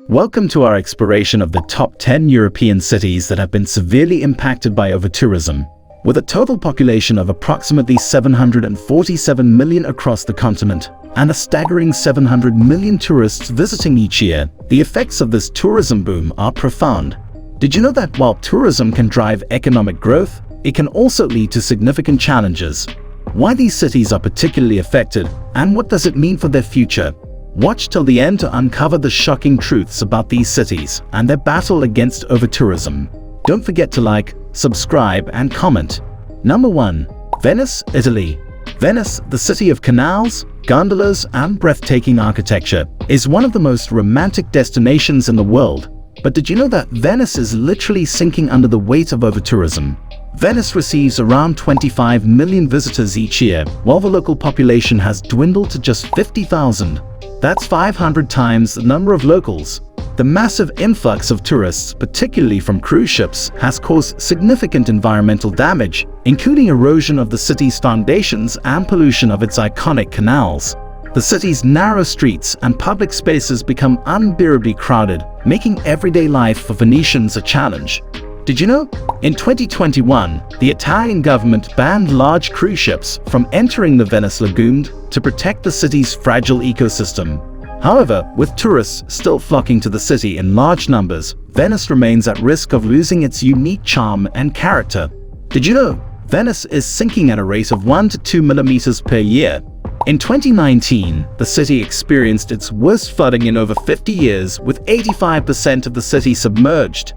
Welcome to our exploration of the top 10 European cities that have been severely impacted by overtourism. With a total population of approximately 747 million across the continent and a staggering 700 million tourists visiting each year, the effects of this tourism boom are profound. Did you know that while tourism can drive economic growth, it can also lead to significant challenges? Why these cities are particularly affected, and what does it mean for their future? Watch till the end to uncover the shocking truths about these cities and their battle against overtourism. Don't forget to like, subscribe, and comment. Number 1. Venice, Italy. Venice, the city of canals, gondolas, and breathtaking architecture, is one of the most romantic destinations in the world. But did you know that Venice is literally sinking under the weight of overtourism? Venice receives around 25 million visitors each year, while the local population has dwindled to just 50,000. That's 500 times the number of locals. The massive influx of tourists, particularly from cruise ships, has caused significant environmental damage, including erosion of the city's foundations and pollution of its iconic canals. The city's narrow streets and public spaces become unbearably crowded, making everyday life for Venetians a challenge. Did you know? In 2021, the Italian government banned large cruise ships from entering the Venice Lagoon to protect the city's fragile ecosystem. However, with tourists still flocking to the city in large numbers, Venice remains at risk of losing its unique charm and character. Did you know? Venice is sinking at a rate of 1 to 2 millimeters per year. In 2019, the city experienced its worst flooding in over 50 years, with 85% of the city submerged.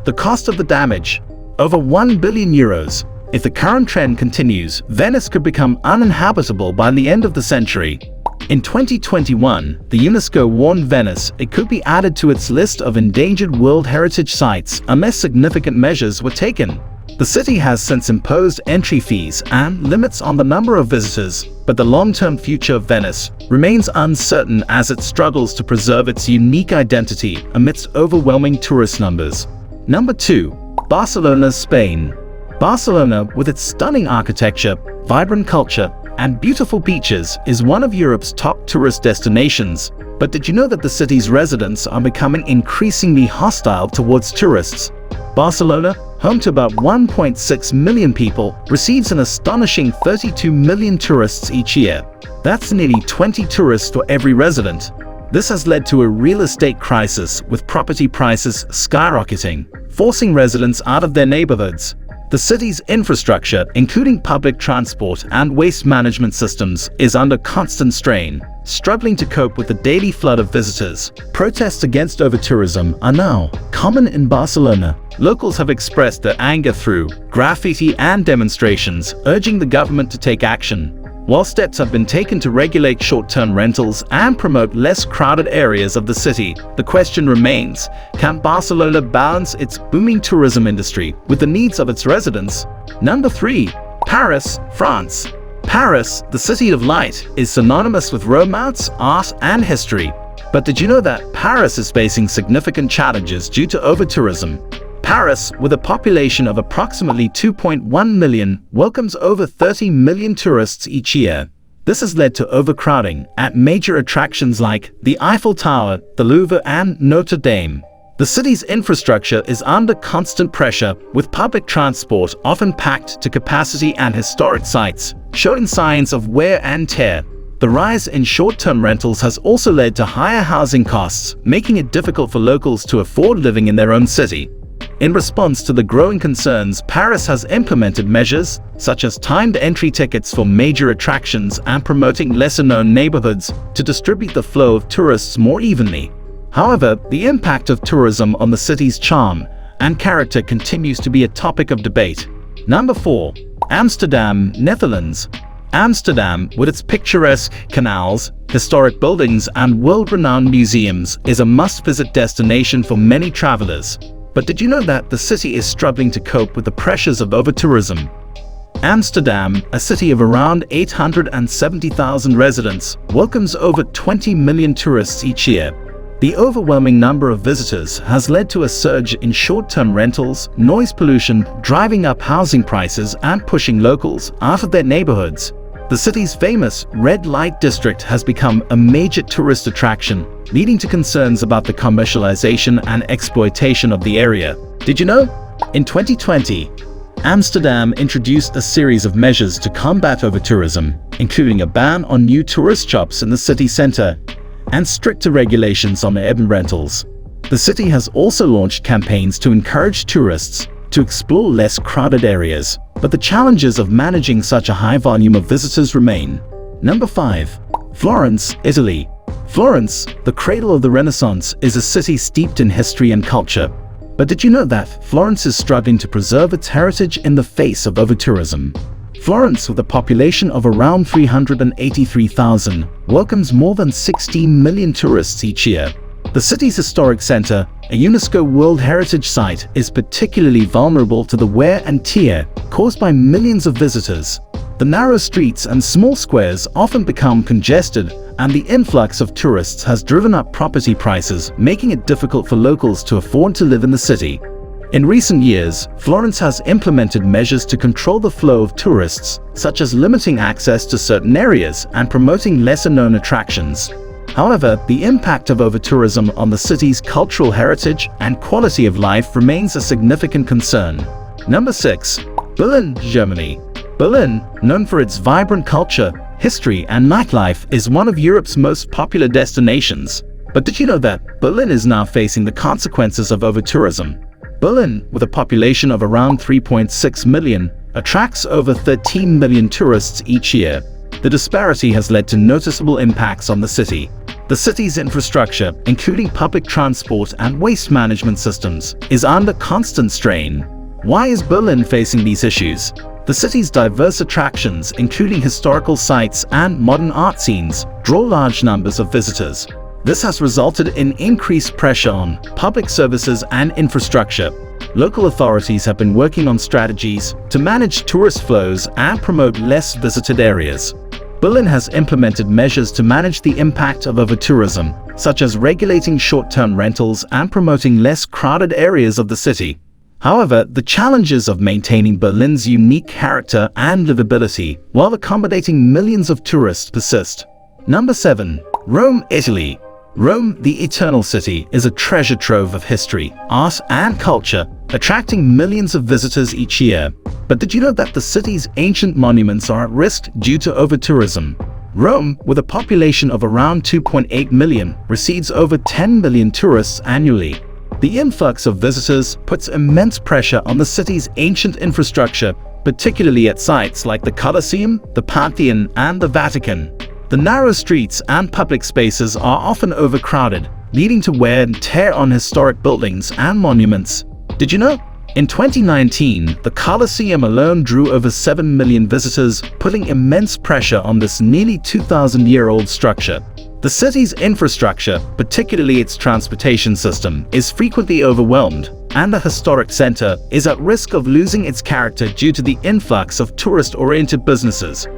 The cost of the damage? Over €1 billion. If the current trend continues, Venice could become uninhabitable by the end of the century. In 2021, the UNESCO warned Venice it could be added to its list of endangered World Heritage Sites unless significant measures were taken. The city has since imposed entry fees and limits on the number of visitors, but the long-term future of Venice remains uncertain as it struggles to preserve its unique identity amidst overwhelming tourist numbers. Number 2. Barcelona, Spain. Barcelona, with its stunning architecture, vibrant culture, and beautiful beaches, is one of Europe's top tourist destinations. But did you know that the city's residents are becoming increasingly hostile towards tourists? Barcelona, home to about 1.6 million people, receives an astonishing 32 million tourists each year. That's nearly 20 tourists for every resident. This has led to a real estate crisis, with property prices skyrocketing, forcing residents out of their neighborhoods. The city's infrastructure, including public transport and waste management systems, is under constant strain, struggling to cope with the daily flood of visitors. Protests against overtourism are now common in Barcelona. Locals have expressed their anger through graffiti and demonstrations, urging the government to take action. While steps have been taken to regulate short-term rentals and promote less crowded areas of the city, the question remains, can Barcelona balance its booming tourism industry with the needs of its residents? Number 3. Paris, France. Paris, the city of light, is synonymous with romance, art, and history. But did you know that Paris is facing significant challenges due to overtourism? Paris, with a population of approximately 2.1 million, welcomes over 30 million tourists each year. This has led to overcrowding at major attractions like the Eiffel Tower, the Louvre, and Notre Dame. The city's infrastructure is under constant pressure, with public transport often packed to capacity and historic sites showing signs of wear and tear. The rise in short-term rentals has also led to higher housing costs, making it difficult for locals to afford living in their own city. In response to the growing concerns, Paris has implemented measures such as timed entry tickets for major attractions and promoting lesser-known neighborhoods to distribute the flow of tourists more evenly. However, the impact of tourism on the city's charm and character continues to be a topic of debate. Number 4. Amsterdam, Netherlands. Amsterdam, with its picturesque canals, historic buildings, and world-renowned museums, is a must-visit destination for many travelers. But did you know that the city is struggling to cope with the pressures of overtourism? Amsterdam, a city of around 870,000 residents, welcomes over 20 million tourists each year. The overwhelming number of visitors has led to a surge in short-term rentals, noise pollution, driving up housing prices, and pushing locals out of their neighborhoods. The city's famous red light district has become a major tourist attraction, leading to concerns about the commercialization and exploitation of the area. Did you know? In 2020, Amsterdam introduced a series of measures to combat overtourism, including a ban on new tourist shops in the city center and stricter regulations on urban rentals. The city has also launched campaigns to encourage tourists to explore less crowded areas, but the challenges of managing such a high volume of visitors remain. Number 5. Florence, Italy. Florence, the cradle of the Renaissance, is a city steeped in history and culture. But did you know that Florence is struggling to preserve its heritage in the face of overtourism? Florence, with a population of around 383,000, welcomes more than 16 million tourists each year. The city's historic center, a UNESCO World Heritage Site, is particularly vulnerable to the wear and tear caused by millions of visitors. The narrow streets and small squares often become congested, and the influx of tourists has driven up property prices, making it difficult for locals to afford to live in the city. In recent years, Florence has implemented measures to control the flow of tourists, such as limiting access to certain areas and promoting lesser-known attractions. However, the impact of overtourism on the city's cultural heritage and quality of life remains a significant concern. Number 6. Berlin, Germany. Berlin, known for its vibrant culture, history, and nightlife, is one of Europe's most popular destinations. But did you know that Berlin is now facing the consequences of overtourism? Berlin, with a population of around 3.6 million, attracts over 13 million tourists each year. The disparity has led to noticeable impacts on the city. The city's infrastructure, including public transport and waste management systems, is under constant strain. Why is Berlin facing these issues? The city's diverse attractions, including historical sites and modern art scenes, draw large numbers of visitors. This has resulted in increased pressure on public services and infrastructure. Local authorities have been working on strategies to manage tourist flows and promote less visited areas. Berlin has implemented measures to manage the impact of overtourism, such as regulating short-term rentals and promoting less crowded areas of the city. However, the challenges of maintaining Berlin's unique character and livability while accommodating millions of tourists persist. Number 7. Rome, Italy. Rome, the Eternal City, is a treasure trove of history, art, and culture, attracting millions of visitors each year. But did you know that the city's ancient monuments are at risk due to overtourism? Rome, with a population of around 2.8 million, receives over 10 million tourists annually. The influx of visitors puts immense pressure on the city's ancient infrastructure, particularly at sites like the Colosseum, the Pantheon, and the Vatican. The narrow streets and public spaces are often overcrowded, leading to wear and tear on historic buildings and monuments. Did you know? In 2019, the Colosseum alone drew over 7 million visitors, putting immense pressure on this nearly 2,000-year-old structure. The city's infrastructure, particularly its transportation system, is frequently overwhelmed, and the historic center is at risk of losing its character due to the influx of tourist-oriented businesses.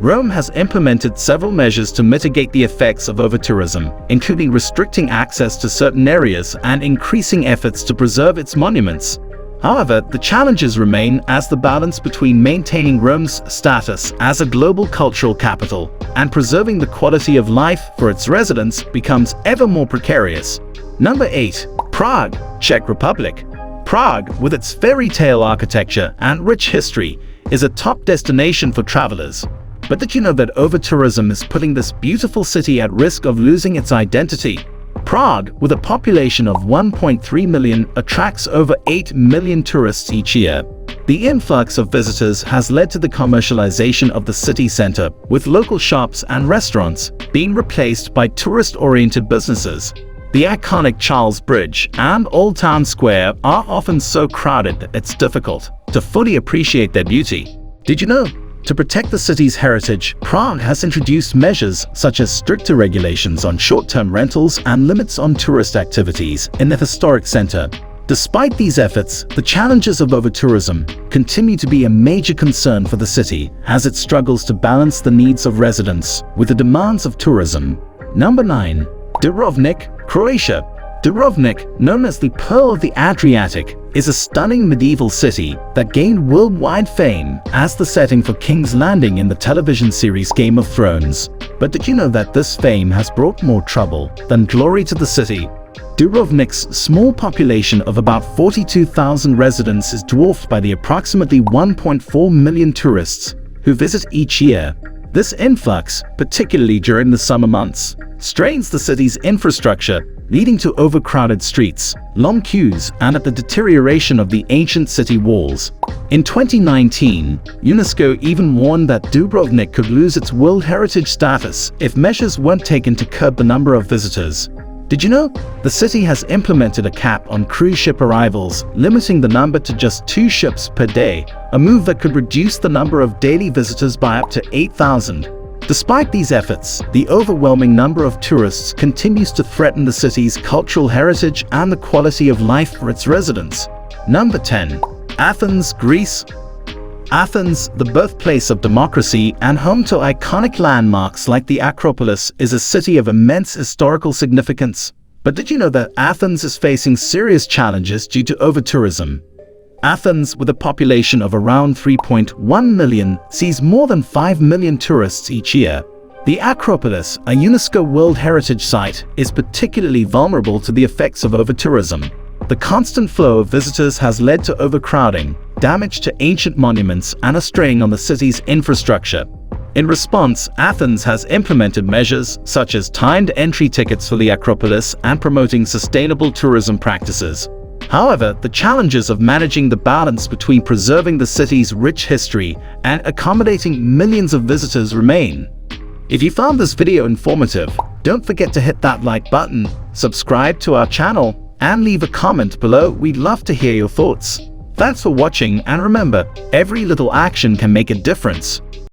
Rome has implemented several measures to mitigate the effects of overtourism, including restricting access to certain areas and increasing efforts to preserve its monuments. However, the challenges remain as the balance between maintaining Rome's status as a global cultural capital and preserving the quality of life for its residents becomes ever more precarious. Number 8. Prague, Czech Republic. Prague, with its fairy tale architecture and rich history, is a top destination for travelers. But did you know that overtourism is putting this beautiful city at risk of losing its identity? Prague, with a population of 1.3 million, attracts over 8 million tourists each year. The influx of visitors has led to the commercialization of the city center, with local shops and restaurants being replaced by tourist-oriented businesses. The iconic Charles Bridge and Old Town Square are often so crowded that it's difficult to fully appreciate their beauty. Did you know? To protect the city's heritage, Prague has introduced measures such as stricter regulations on short-term rentals and limits on tourist activities in the historic center. Despite these efforts, the challenges of overtourism continue to be a major concern for the city as it struggles to balance the needs of residents with the demands of tourism. Number 9. Dubrovnik, Croatia. Dubrovnik, known as the Pearl of the Adriatic, is a stunning medieval city that gained worldwide fame as the setting for King's Landing in the television series Game of Thrones. But did you know that this fame has brought more trouble than glory to the city? Dubrovnik's small population of about 42,000 residents is dwarfed by the approximately 1.4 million tourists who visit each year. This influx, particularly during the summer months, strains the city's infrastructure, leading to overcrowded streets, long queues, and the deterioration of the ancient city walls. In 2019, UNESCO even warned that Dubrovnik could lose its World Heritage status if measures weren't taken to curb the number of visitors. Did you know? The city has implemented a cap on cruise ship arrivals, limiting the number to just 2 ships per day, a move that could reduce the number of daily visitors by up to 8,000. Despite these efforts, the overwhelming number of tourists continues to threaten the city's cultural heritage and the quality of life for its residents. Number 10. Athens, Greece. Athens, the birthplace of democracy and home to iconic landmarks like the Acropolis, is a city of immense historical significance. But did you know that Athens is facing serious challenges due to overtourism? Athens, with a population of around 3.1 million, sees more than 5 million tourists each year. The Acropolis, a UNESCO World Heritage Site, is particularly vulnerable to the effects of overtourism. The constant flow of visitors has led to overcrowding, damage to ancient monuments, and a strain on the city's infrastructure. In response, Athens has implemented measures such as timed entry tickets for the Acropolis and promoting sustainable tourism practices. However, the challenges of managing the balance between preserving the city's rich history and accommodating millions of visitors remain. If you found this video informative, don't forget to hit that like button, subscribe to our channel, and leave a comment below. We'd love to hear your thoughts. Thanks for watching, and remember, every little action can make a difference.